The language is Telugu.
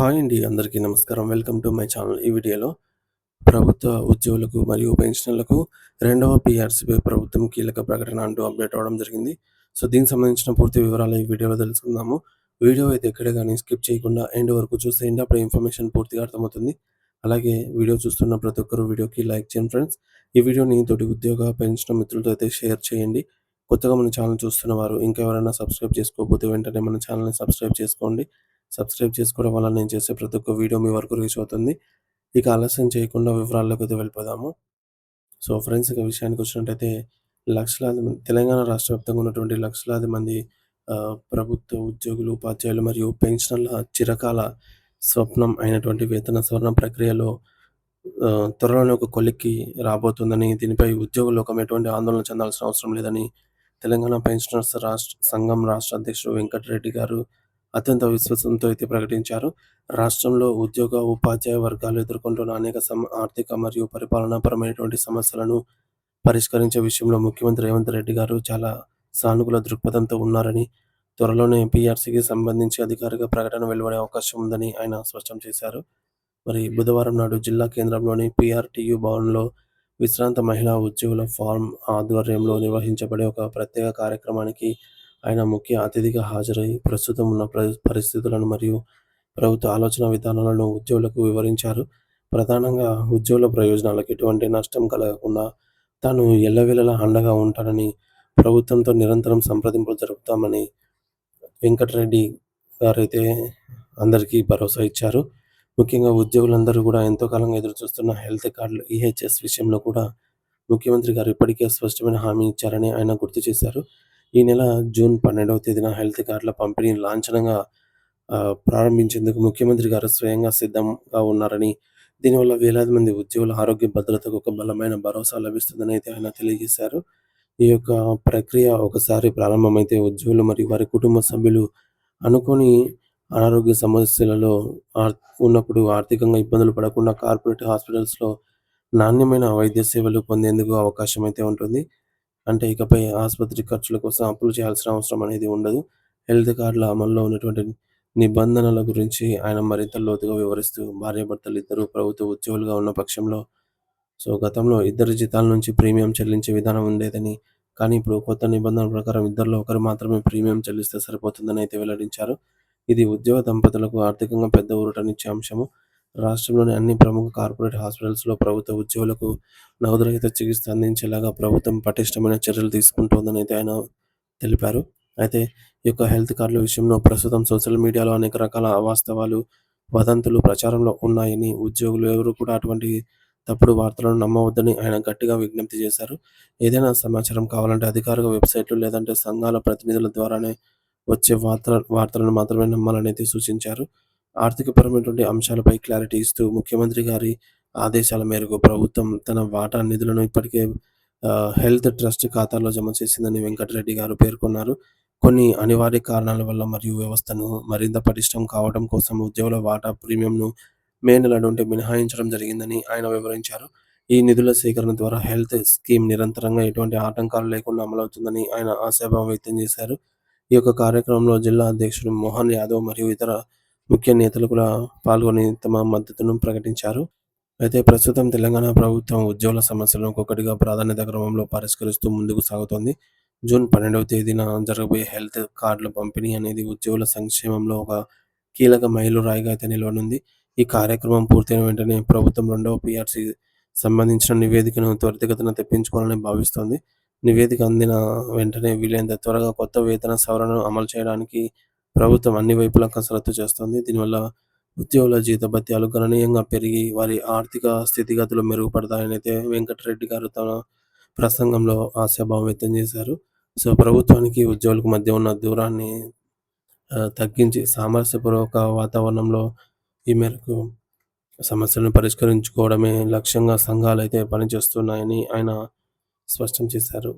హాయ్ అండి. అందరికీ నమస్కారం. Welcome to my channel. ఈ వీడియోలో ప్రభుత్వ ఉద్యోగులకు మరియు పెన్షనర్లకు రెండవ పీఆర్సీపై ప్రభుత్వం కీలక ప్రకటన అంటూ అప్డేట్ అవ్వడం జరిగింది. సో, దీనికి సంబంధించిన పూర్తి వివరాలు ఈ వీడియోలో తెలుసుకుందాము. వీడియో అయితే ఎక్కడ గాని స్కిప్ చేయకుండా ఎండ్ వరకు చూసేయండి. అప్పుడు ఇన్ఫర్మేషన్ పూర్తిగా అర్థమవుతుంది. అలాగే వీడియో చూస్తున్న ప్రతి ఒక్కరు వీడియోకి లైక్ చేయండి ఫ్రెండ్స్. ఈ వీడియోని తోటి ఉద్యోగ, పెన్షన్ మిత్రులతో అయితే షేర్ చేయండి. కొత్తగా మన ఛానల్ చూస్తున్న వారు ఇంకా ఎవరైనా సబ్స్క్రైబ్ చేసుకోకపోతే వెంటనే మన ఛానల్‌ని సబ్స్క్రైబ్ చేసుకోండి. సబ్స్క్రైబ్ చేసుకోవడం వల్ల నేను చేసే ప్రతి ఒక్క వీడియో మీ వరకు రీచ్ అవుతుంది. ఇక ఆలస్యం చేయకుండా వివరాల్లోకైతే వెళ్ళిపోదాము. సో, ఫ్రెండ్స్, ఇక విషయానికొచ్చినట్టయితే లక్షలాది మంది తెలంగాణ రాష్ట్ర వ్యాప్తంగా ఉన్నటువంటి లక్షలాది మంది ప్రభుత్వ ఉద్యోగులు, ఉపాధ్యాయులు మరియు పెన్షనర్ల చిరకాల స్వప్నం అయినటువంటి వేతన సవరణ ప్రక్రియలో త్వరలోనే ఒక కొలిక్కి రాబోతుందని, దీనిపై ఉద్యోగ లోకం ఎటువంటి ఆందోళన చెందాల్సిన అవసరం లేదని తెలంగాణ పెన్షనర్స్ సంఘం రాష్ట్ర అధ్యక్షుడు వెంకటరెడ్డి గారు అత్యంత విశ్వాసంతో అయితే ప్రకటించారు. రాష్ట్రంలో ఉద్యోగ, ఉపాధ్యాయ వర్గాలు ఎదుర్కొంటున్న అనేక ఆర్థిక మరియు పరిపాలనాపరమైనటువంటి సమస్యలను పరిష్కరించే విషయంలో ముఖ్యమంత్రి రేవంత్ రెడ్డి గారు చాలా సానుకూల దృక్పథంతో ఉన్నారని, త్వరలోనే పీఆర్సీకి సంబంధించి అధికారిక ప్రకటన వెలువడే అవకాశం ఉందని ఆయన స్పష్టం చేశారు. మరి బుధవారం నాడు జిల్లా కేంద్రంలోని పీఆర్టీయూ భవన్‌లో విశ్రాంత మహిళా ఉద్యోగుల ఫారం ఆధ్వర్యంలో నిర్వహించబడే ఒక ప్రత్యేక కార్యక్రమానికి ఆయన ముఖ్య అతిథిగా హాజరై ప్రస్తుతం ఉన్న పరిస్థితులను మరియు ప్రభుత్వ ఆలోచన విధానాలను ఉద్యోగులకు వివరించారు. ప్రధానంగా ఉద్యోగుల ప్రయోజనాలకు ఎటువంటి నష్టం కలగకుండా తాను ఎల్లవేళలా అండగా ఉంటానని, ప్రభుత్వంతో నిరంతరం సంప్రదింపులు జరుపుతామని వెంకటరెడ్డి గారైతే అందరికీ భరోసా ఇచ్చారు. ముఖ్యంగా ఉద్యోగులందరూ కూడా ఎంతో కాలంగా ఎదురుచూస్తున్న హెల్త్ కార్డులు ఈహెచ్ఎస్ విషయంలో కూడా ముఖ్యమంత్రి గారు ఇప్పటికే స్పష్టమైన హామీ ఇచ్చారని ఆయన గుర్తు చేశారు. ఈ నెల జూన్ 12వ తేదీన హెల్త్ కార్డుల పంపిణీ లాంఛనంగా ప్రారంభించేందుకు ముఖ్యమంత్రి గారు స్వయంగా సిద్ధంగా ఉన్నారని, దీనివల్ల వేలాది మంది ఉద్యోగుల ఆరోగ్య భద్రతకు ఒక బలమైన భరోసా లభిస్తుందని అయితే ఆయన తెలియజేశారు. ఈ యొక్క ప్రక్రియ ఒకసారి ప్రారంభమైతే ఉద్యోగులు మరియు వారి కుటుంబ సభ్యులు అనుకోని అనారోగ్య సమస్యలలో ఉన్నప్పుడు ఆర్థికంగా ఇబ్బందులు పడకుండా కార్పొరేట్ హాస్పిటల్స్‌లో నాణ్యమైన వైద్య సేవలు పొందేందుకు అవకాశం అయితే ఉంటుంది. అంటే ఇకపై ఆసుపత్రి ఖర్చుల కోసం అప్పులు చేయాల్సిన అవసరం అనేది ఉండదు. హెల్త్ కార్డుల అమల్లో ఉన్నటువంటి నిబంధనల గురించి ఆయన మరింత లోతుగా వివరిస్తూ, భార్యాభర్తలు ఇద్దరూ ప్రభుత్వ ఉద్యోగులుగా ఉన్న పక్షంలో గతంలో ఇద్దరి జీతాల నుంచి ప్రీమియం చెల్లించే విధానం ఉండేదని, కానీ ఇప్పుడు కొత్త నిబంధనల ప్రకారం ఇద్దరిలో ఒకరు మాత్రమే ప్రీమియం చెల్లిస్తే సరిపోతుందని అయితే వెల్లడించారు. ఇది ఉద్యోగ దంపతులకు ఆర్థికంగా పెద్ద ఊరటనిచ్చే అంశము. రాష్ట్రంలోని అన్ని ప్రముఖ కార్పొరేట్ హాస్పిటల్స్‌లో ప్రభుత్వ ఉద్యోగులకు నగదురహిత చికిత్స అందించేలాగా ప్రభుత్వం పటిష్టమైన చర్యలు తీసుకుంటోందని అయితే ఆయన తెలిపారు. అయితే ఈ యొక్క హెల్త్ కార్డుల విషయంలో ప్రస్తుతం సోషల్ మీడియాలో అనేక రకాల అవాస్తవాలు, వదంతులు ప్రచారంలో ఉన్నాయని, ఉద్యోగులు ఎవరు కూడా అటువంటి తప్పుడు వార్తలను నమ్మవద్దని ఆయన గట్టిగా విజ్ఞప్తి చేశారు. ఏదైనా సమాచారం కావాలంటే అధికారిక వెబ్‌సైట్‌లు లేదంటే సంఘాల ప్రతినిధుల ద్వారానే వచ్చే వార్తలను మాత్రమే నమ్మాలనైతే సూచించారు. ఆర్థికపరమైనటువంటి అంశాలపై క్లారిటీ ఇస్తూ ముఖ్యమంత్రి గారి ఆదేశాల మేరకు ప్రభుత్వం తన వాటా నిధులను ఇప్పటికే హెల్త్ ట్రస్ట్ ఖాతాలో జమ చేసిందని వెంకటరెడ్డి గారు పేర్కొన్నారు. కొన్ని అనివార్య కారణాల వల్ల మరియు వ్యవస్థను మరింత పటిష్టం కావడం కోసం ఉద్యోగుల వాటా ప్రీమియంను మే నెల నుండి మినహాయించడం జరిగిందని ఆయన వివరించారు. ఈ నిధుల సేకరణ ద్వారా హెల్త్ స్కీమ్ నిరంతరంగా ఎటువంటి ఆటంకాలు లేకుండా అమలవుతుందని ఆయన ఆశాభావం వ్యక్తం చేశారు. ఈ యొక్క కార్యక్రమంలో జిల్లా అధ్యక్షుడు మోహన్ యాదవ్ మరియు ఇతర ముఖ్య నేతలు కూడా పాల్గొని తమ మద్దతును ప్రకటించారు. అయితే ప్రస్తుతం తెలంగాణ ప్రభుత్వం ఉద్యోగుల సమస్యలను ఒక్కొక్కటిగా ప్రాధాన్యత క్రమంలో పరిష్కరిస్తూ ముందుకు సాగుతోంది. జూన్ 12వ తేదీన జరగబోయే హెల్త్ కార్డుల పంపిణీ అనేది ఉద్యోగుల సంక్షేమంలో ఒక కీలక మైలురాయిగా అయితే నిలవనుంది. ఈ కార్యక్రమం పూర్తయిన వెంటనే ప్రభుత్వం రెండవ పీఆర్సీ సంబంధించిన నివేదికను త్వరితగతిన తెప్పించుకోవాలని భావిస్తోంది. నివేదిక అందిన వెంటనే వీలైనంత త్వరగా కొత్త వేతన సవరణను అమలు చేయడానికి ప్రభుత్వం అన్ని వైపులా కసరత్తు చేస్తోంది. దీనివల్ల ఉద్యోగుల జీతభత్యాలు గణనీయంగా పెరిగి వారి ఆర్థిక స్థితిగతులు మెరుగుపడతాయని అయితే వెంకటరెడ్డి గారు తన ప్రసంగంలో ఆశాభావం వ్యక్తం చేశారు. సో, ప్రభుత్వానికి ఉద్యోగులకు మధ్య ఉన్న దూరాన్ని తగ్గించి సామరస్యపూర్వక వాతావరణంలో ఈ మేరకు సమస్యలను పరిష్కరించుకోవడమే లక్ష్యంగా సంఘాలైతే పనిచేస్తున్నాయని ఆయన స్పష్టం చేశారు.